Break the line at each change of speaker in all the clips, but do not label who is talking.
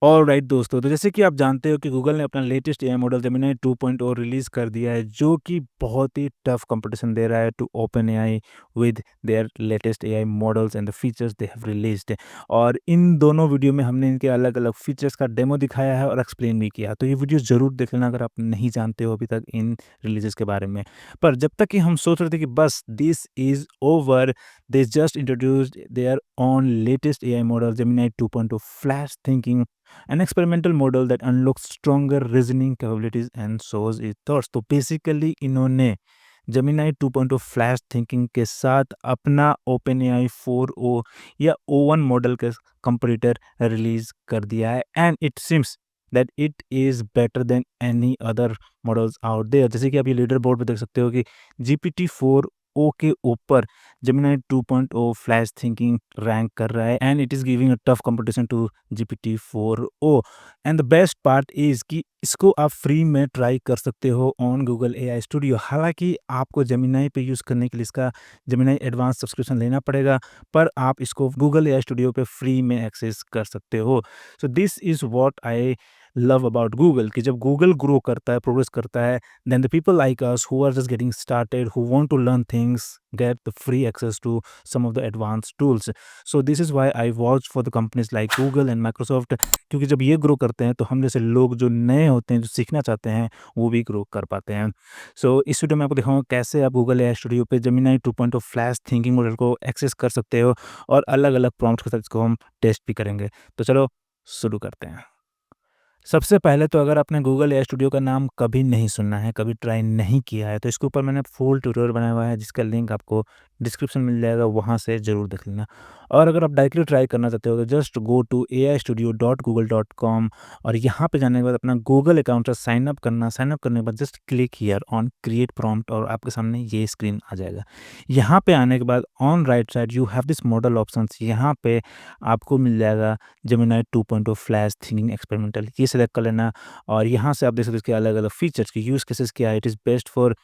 Alright दोस्तों, तो जैसे कि आप जानते हो कि गूगल ने अपना latest AI model Gemini 2.0 release कर दिया है, जो कि बहुत ही टफ कंपटीशन दे रहा है to open AI with their latest AI models and the features they have released. और इन दोनों वीडियो में हमने इनके अलग-अलग फीचर्स का डेमो दिखाया है और एक्सप्लेन भी किया। तो ये वीडियो ज़रूर देख लेना अगर आप नहीं जानते हो अभी तक इन रिलीज़ेस के बारे में। पर जब तक कि हम सोच रहे थे कि बस this is over, they just introduced their own latest AI model Gemini 2.0 flash thinking, an experimental model that unlocks stronger reasoning capabilities and shows its thoughts। तो बेसिकली इन्होंने Gemini 2.0 फ्लैश थिंकिंग के साथ अपना OpenAI 4o या O1 model के competitor release कर दिया है and it seems that it is better than any other models out there. जैसे कि आप ये लीडर बोर्ड पे देख सकते हो कि GPT-4o के ऊपर Gemini 2.0 फ्लैश थिंकिंग रैंक कर रहा है and it is giving a tough competition to GPT-4o। And the best part is कि इसको आप फ्री में ट्राई कर सकते हो ऑन गूगल एआई स्टूडियो। हालाँकि आपको जेमिनी पे यूज़ करने के लिए इसका जेमिनी एडवांस सब्सक्रिप्शन लेना पड़ेगा, पर आप इसको गूगल एआई स्टूडियो पे फ्री में एक्सेस कर सकते हो। So this is what I love about Google कि जब गूगल ग्रो करता है, प्रोग्रेस करता है, then the people like us who are just getting started, who want to learn things, get the free access to some of the advanced tools। So this is why I watch for the companies like Google and Microsoft, क्योंकि जब ये grow करते हैं तो हम जैसे लोग जो नए होते हैं, जो सीखना चाहते हैं, वो भी ग्रो कर पाते हैं। सो इस वीडियो में आपको दिखाऊंगा कैसे आप गूगल एआई स्टूडियो पे जेमिनी 2.0 फ्लैश थिंकिंग मॉडल को एक्सेस कर सकते हो और अलग अलग प्रॉम्प्ट के साथ इसको हम टेस्ट भी करेंगे। तो चलो शुरू करते हैं। सबसे पहले तो अगर आपने गूगल एआई स्टूडियो का नाम कभी नहीं सुना है, कभी ट्राई नहीं किया है, तो इसके ऊपर मैंने फुल ट्यूटोरियल बनाया हुआ है जिसका लिंक आपको डिस्क्रिप्शन मिल जाएगा, वहाँ से ज़रूर देख लेना। और अगर आप डायरेक्टली ट्राई करना चाहते हो तो जस्ट गो टू aistudio.google.com और यहाँ पे जाने के बाद अपना गूगल अकाउंट से साइन अप करना। साइन अप करने के बाद just click here on create prompt और आपके सामने ये स्क्रीन आ जाएगा। यहाँ पे आने के बाद on right side you have this model options, यहाँ पे आपको मिल जाएगा जेमिनी 2.0 फ्लैश थिंकिंग एक्सपेरिमेंटल, ये सेलेक्ट कर लेना। और यहाँ से आप देख सकते हो इसके अलग-अलग फीचर्स के यूज़ केसेस क्या है। It is best for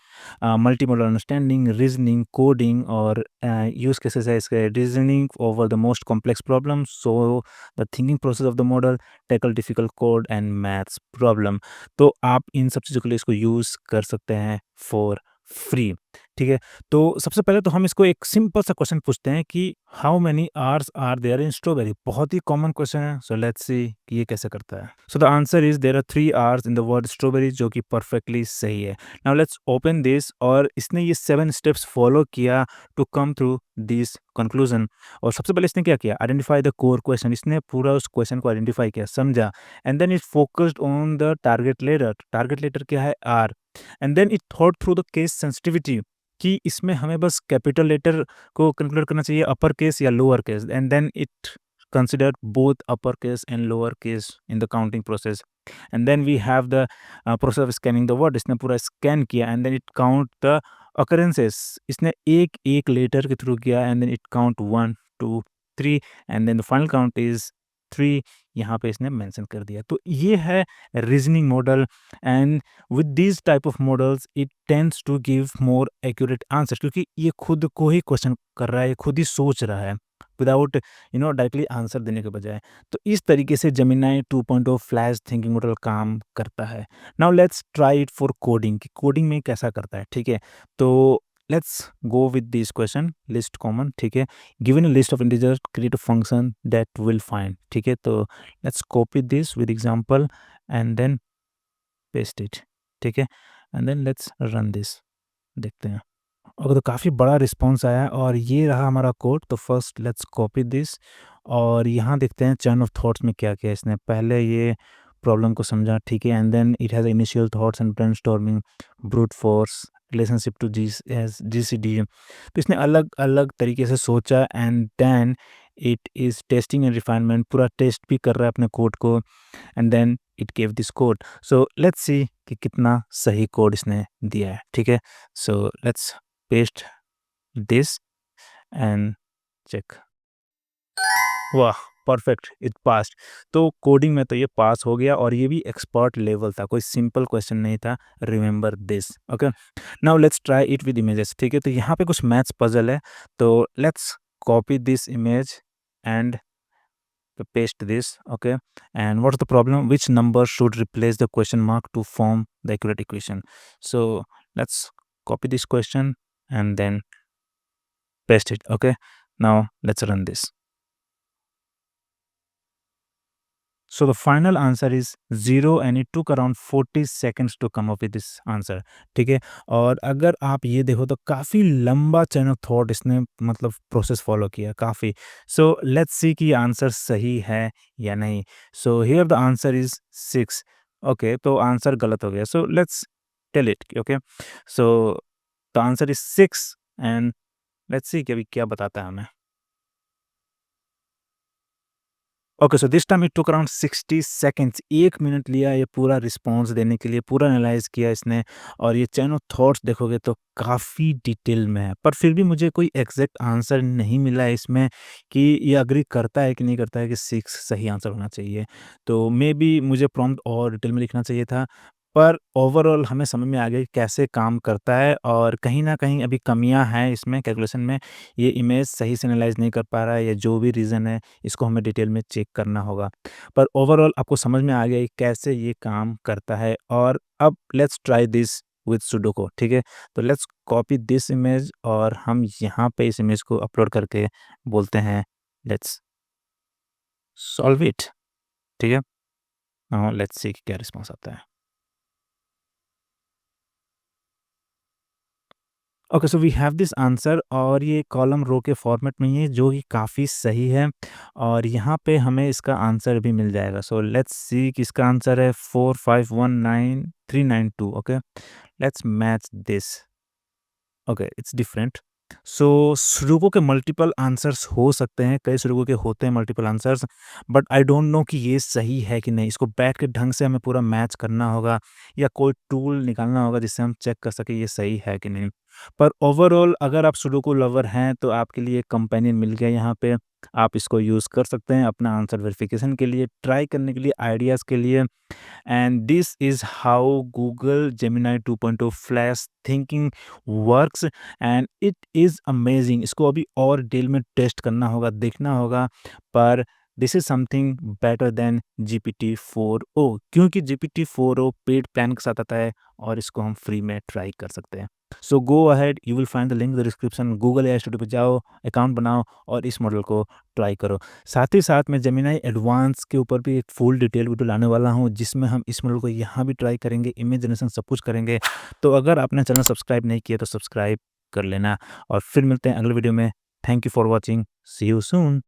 multi modal understanding, reasoning, coding और यूज़ केसेस है इसके reasoning over the most complex problems, so the thinking process of the model, tackle difficult code and maths problem. तो आप इन सब चीज़ों के लिए इसको यूज़ कर सकते हैं फॉर फ्री। ठीक है? तो सबसे पहले तो हम इसको एक सिंपल सा क्वेश्चन पूछते हैं कि how many R's are there in strawberry. बहुत ही कॉमन क्वेश्चन है। सो लेट्स सी कि ये कैसे करता है। So the answer is there are 3 R's in the word strawberry, जो कि परफेक्टली सही है। नाउ लेट्स ओपन दिस और इसने ये 7 स्टेप्स फॉलो किया to come through this conclusion. और सबसे पहले इसने क्या किया, आइडेंटिफाई द कोर क्वेश्चन। इसने पूरा उस क्वेश्चन को आइडेंटिफाई किया, समझा, and then it focused on the target letter. Target letter क्या है, R. And then it thought through the case sensitivity कि इसमें हमें बस कैपिटल लेटर को कैलकुलेट करना चाहिए, अपर केस या lower case, and then it considered both uppercase and lowercase in the counting process। And then we have the process of scanning the word। इसने पूरा स्कैन किया and then it count the occurrences। इसने एक एक letter के through किया and then it count 1 2 3 and then the final count is 3। यहाँ पे इसने मेंशन कर दिया। तो ये है reasoning model and with this type of models it tends to give more accurate answer, क्योंकि ये खुद को ही क्वेश्चन कर रहा है, खुद ही सोच रहा है विदाउट डायरेक्टली आंसर देने के बजाय। तो इस तरीके से जेमिनी 2.0 फ्लैश थिंकिंग मॉडल काम करता है। Now let's try it for coding कि कोडिंग में कैसा करता है। ठीक है, तो let's go with this question, list common. ठीक है, given a list of integers create a function that will find. ठीक है, तो let's copy this with example and then paste it. ठीक है, and then let's run this, देखते हैं। Okay, तो काफ़ी बड़ा रिस्पॉन्स आया है और ये रहा हमारा कोड। तो फर्स्ट लेट्स कॉपी दिस और यहाँ देखते हैं चैन ऑफ थॉट्स में क्या किया इसने। पहले ये प्रॉब्लम को समझा, ठीक है, and then it has initial thoughts and brainstorming, brute force, relationship to GCD. तो इसने अलग अलग तरीके से सोचा and then it is testing and refinement, पूरा टेस्ट भी कर रहा है अपने कोड को एंड देन इट गिव दिस कोड। सो लेट्स सी कि कितना सही कोड इसने दिया है। ठीक है, so let's paste this and check. वाह, परफेक्ट, इट पास्ड। तो कोडिंग में तो ये पास हो गया और ये भी एक्सपर्ट लेवल था, कोई सिंपल क्वेश्चन नहीं था। Remember this, okay. Now let's try it with images. ठीक है, तो यहाँ पे कुछ मैथ्स पजल है, तो let's copy this image and paste this, okay. And what's the problem? Which number should replace the question mark to form the accurate equation? So let's copy this question and then paste it, okay. Now let's run this. So the final answer is 0 and it took around 40 seconds to come up with this answer, ठीक है। और अगर आप ये देखो तो काफ़ी लंबा चैन ऑफ थॉट इसने मतलब प्रोसेस फॉलो किया काफ़ी। सो लेट्स सी कि आंसर सही है या नहीं। So here the answer is 6, okay. तो आंसर गलत हो गया, so let's tell it, okay. So the answer is 6 and let's see कि अभी क्या बताता है हमें। Okay, so this time it took around 60 seconds, 1 minute लिया ये पूरा रिस्पॉन्स देने के लिए, पूरा एनालाइज़ किया इसने। और ये चैन ऑफ थॉट्स देखोगे तो काफ़ी डिटेल में है, पर फिर भी मुझे कोई एग्ज़ैक्ट आंसर नहीं मिला है इसमें कि ये एग्री करता है कि नहीं करता है कि 6 सही आंसर होना चाहिए। तो मेबी मुझे प्रॉम्प्ट और डिटेल में लिखना चाहिए था, पर ओवरऑल हमें समझ में आ गया कि कैसे काम करता है और कहीं न कहीं अभी कमियाँ हैं इसमें कैलकुलेशन में। ये इमेज सही से एनालाइज़ नहीं कर पा रहा है या जो भी रीज़न है इसको हमें डिटेल में चेक करना होगा। पर ओवरऑल आपको समझ में आ गया कि कैसे ये काम करता है। और अब let's try this with sudoku, ठीक है? तो लेट्स कॉपी दिस इमेज और हम यहाँ पे इस इमेज को अपलोड करके बोलते हैं लेट्स सॉल्व इट, ठीक है? नाउ लेट्स सी क्या रिस्पॉन्स आता है। Okay, so we have this answer और ये कॉलम रो के फॉर्मेट में ही है जो कि काफ़ी सही है। और यहाँ पे हमें इसका आंसर भी मिल जाएगा। सो लेट्स सी कि इसका आंसर है 4519392, okay. Let's match this. Okay, it's different. So sudoku के मल्टीपल आंसर्स हो सकते हैं, कई सुडोकू के होते हैं multiple answers, but I don't know कि ये सही है कि नहीं। इसको बैठ के ढंग से हमें पूरा मैच करना होगा या कोई टूल निकालना होगा जिससे हम चेक कर सकें ये सही है कि नहीं। पर ओवरऑल अगर आप सुडोकू लवर हैं तो आपके लिए एक कंपेनियन मिल गया यहाँ पे। आप इसको यूज़ कर सकते हैं अपना आंसर वेरिफिकेशन के लिए, ट्राई करने के लिए, आइडियाज़ के लिए। And this is how Google Gemini 2.0 Flash Thinking works and it is amazing। इसको अभी और डिटेल में टेस्ट करना होगा, देखना होगा, पर this is something better than GPT-4o क्योंकि GPT-4o पेड प्लान के साथ आता है और इसको हम फ्री में ट्राई कर सकते हैं। So go ahead, you will find the link in the description. Google AI studio पे जाओ, अकाउंट बनाओ और इस मॉडल को ट्राई करो। साथ ही साथ मैं जेमिनी एडवांस के ऊपर भी एक फुल डिटेल वीडियो लाने वाला हूँ जिसमें हम इस मॉडल को यहाँ भी ट्राई करेंगे, इमेज जनरेशन सब कुछ करेंगे। तो अगर आपने चैनल सब्सक्राइब नहीं किया तो सब्सक्राइब कर लेना और फिर मिलते हैं अगले वीडियो में। Thank you for watching, see you soon.